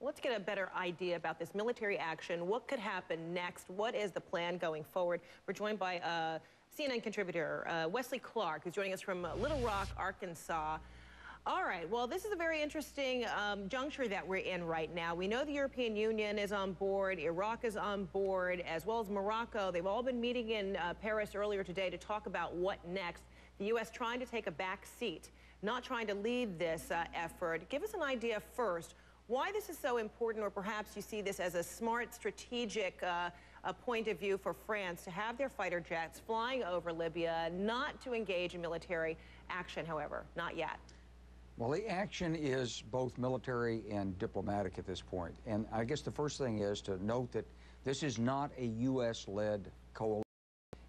Let's get a better idea about this military action. What could happen next? What is the plan going forward? We're joined by CNN contributor Wesley Clark, who's joining us from Little Rock, Arkansas. All right, well, this is a very interesting juncture that we're in right now. We know the European Union is on board, Iraq is on board, as well as Morocco. They've all been meeting in Paris earlier today to talk about what next. The U.S. trying to take a back seat, not trying to lead this effort. Give us an idea first why this is so important, or perhaps you see this as a smart strategic point of view for France to have their fighter jets flying over Libya, not to engage in military action, however, not yet. Well, the action is both military and diplomatic at this point. And I guess the first thing is to note that this is not a U.S.-led coalition,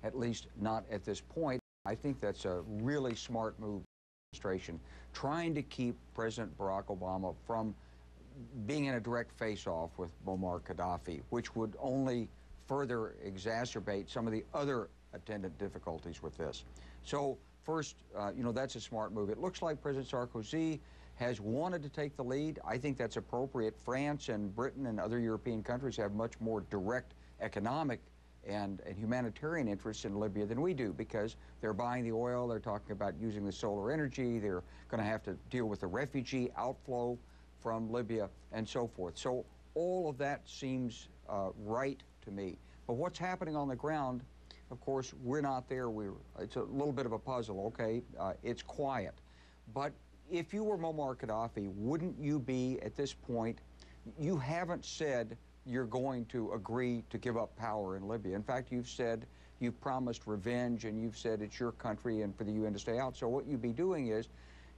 at least not at this point. I think that's a really smart move by the administration, trying to keep President Barack Obama from being in a direct face-off with Muammar Gaddafi, which would only further exacerbate some of the other attendant difficulties with this. So first, you know, that's a smart move. It looks like President Sarkozy has wanted to take the lead. I think that's appropriate. France and Britain and other European countries have much more direct economic and humanitarian interests in Libya than we do, because they're buying the oil, they're talking about using the solar energy, they're going to have to deal with the refugee outflow from Libya and so forth. So all of that seems right to me. But what's happening on the ground, of course, we're not there. It's a little bit of a puzzle, okay? It's quiet. But if you were Muammar Gaddafi, wouldn't you be, at this point, you haven't said you're going to agree to give up power in Libya. In fact, you've promised revenge, and you've said it's your country and for the UN to stay out. So what you'd be doing is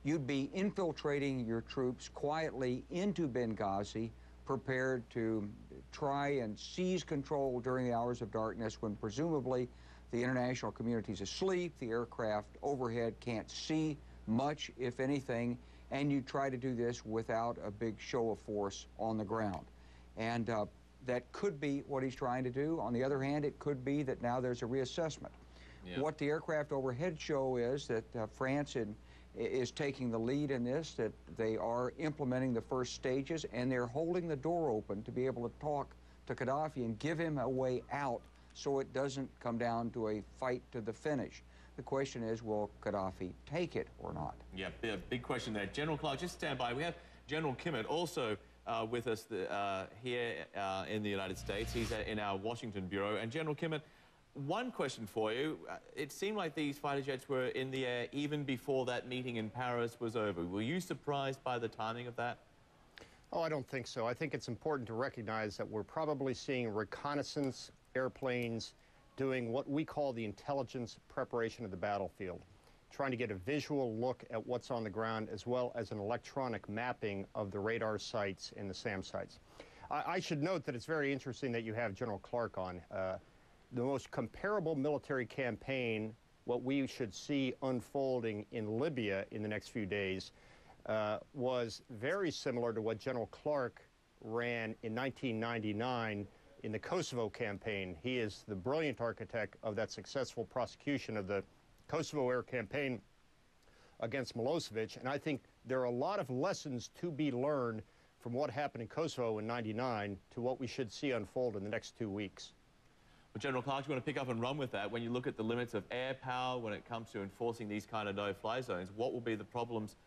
you'd be infiltrating your troops quietly into Benghazi, prepared to try and seize control during the hours of darkness when presumably the international community's asleep, the aircraft overhead can't see much, if anything, and you try to do this without a big show of force on the ground. And that could be what he's trying to do. On the other hand, it could be that now there's a reassessment. Yeah. What the aircraft overhead show is that France is taking the lead in this, that they are implementing the first stages, and they're holding the door open to be able to talk to Gaddafi and give him a way out so it doesn't come down to a fight to the finish. The question is, will Gaddafi take it or not? Yeah, big question there. General Clark, just stand by. We have General Kimmett also with us here in the United States. He's in our Washington bureau. And General Kimmett, one question for you. It seemed like these fighter jets were in the air even before that meeting in Paris was over. Were you surprised by the timing of that? Oh, I don't think so. I think it's important to recognize that we're probably seeing reconnaissance airplanes doing what we call the intelligence preparation of the battlefield, trying to get a visual look at what's on the ground as well as an electronic mapping of the radar sites and the SAM sites. I should note that it's very interesting that you have General Clark on. The most comparable military campaign, what we should see unfolding in Libya in the next few days, was very similar to what General Clark ran in 1999 in the Kosovo campaign. He is the brilliant architect of that successful prosecution of the Kosovo air campaign against Milosevic, and I think there are a lot of lessons to be learned from what happened in Kosovo in '99 to what we should see unfold in the next 2 weeks. Well, General Clark, you want to pick up and run with that? When you look at the limits of air power when it comes to enforcing these kind of no-fly zones, what will be the problems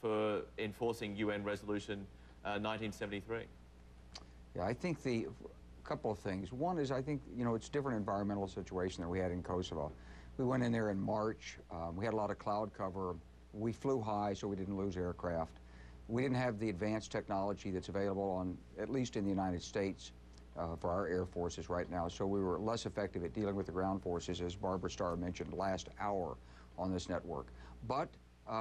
for enforcing UN Resolution 1973? Yeah, I think a couple of things. One is, I think, you know, it's a different environmental situation than we had in Kosovo. We went in there in March. We had a lot of cloud cover. We flew high, so we didn't lose aircraft. We didn't have the advanced technology that's available at least in the United States, for our air forces right now, so we were less effective at dealing with the ground forces, as Barbara Starr mentioned last hour on this network. But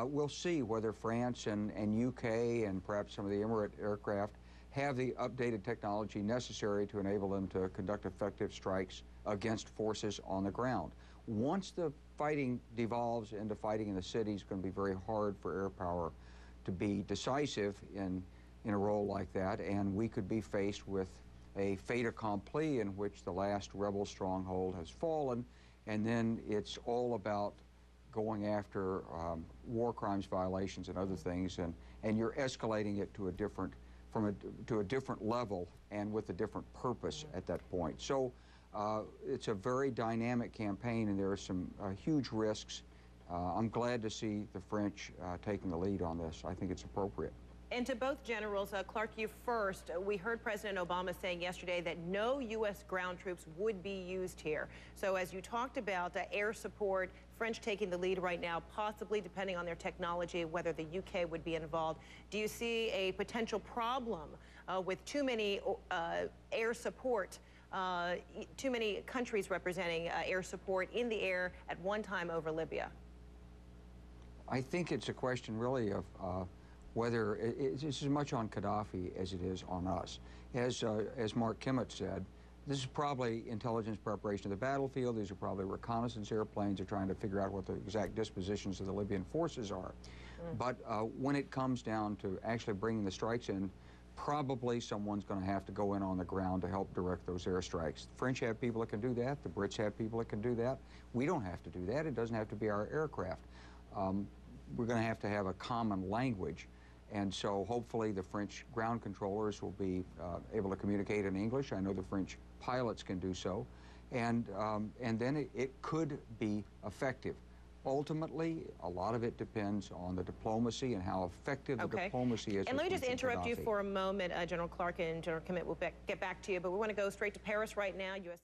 we'll see whether France and UK and perhaps some of the Emirate aircraft have the updated technology necessary to enable them to conduct effective strikes against forces on the ground. Once the fighting devolves into fighting in the city, it's going to be very hard for air power to be decisive in a role like that, and we could be faced with a fait accompli in which the last rebel stronghold has fallen, and then it's all about going after war crimes violations and other things, and you're escalating it to a different to a different level and with a different purpose at that point. So it's a very dynamic campaign, and there are some huge risks. I'm glad to see the French taking the lead on this. I think it's appropriate. And to both generals, Clark, you first. We heard President Obama saying yesterday that no U.S. ground troops would be used here. So as you talked about air support, French taking the lead right now, possibly depending on their technology, whether the U.K. would be involved. Do you see a potential problem with too many air support, too many countries representing air support in the air at one time over Libya? I think it's a question really of whether it's as much on Gaddafi as it is on us. As Mark Kimmett said, this is probably intelligence preparation of the battlefield. These are probably reconnaissance airplanes. They're trying to figure out what the exact dispositions of the Libyan forces are. But when it comes down to actually bringing the strikes in, probably someone's going to have to go in on the ground to help direct those airstrikes. The French have people that can do that. The Brits have people that can do that. We don't have to do that. It doesn't have to be our aircraft. We're going to have a common language. And so hopefully the French ground controllers will be able to communicate in English. I know the French pilots can do so. And then it could be effective. Ultimately, a lot of it depends on the diplomacy and how effective the diplomacy is. And let me just interrupt you for a moment, General Clark, and General Kimmett will get back to you. But we want to go straight to Paris right now.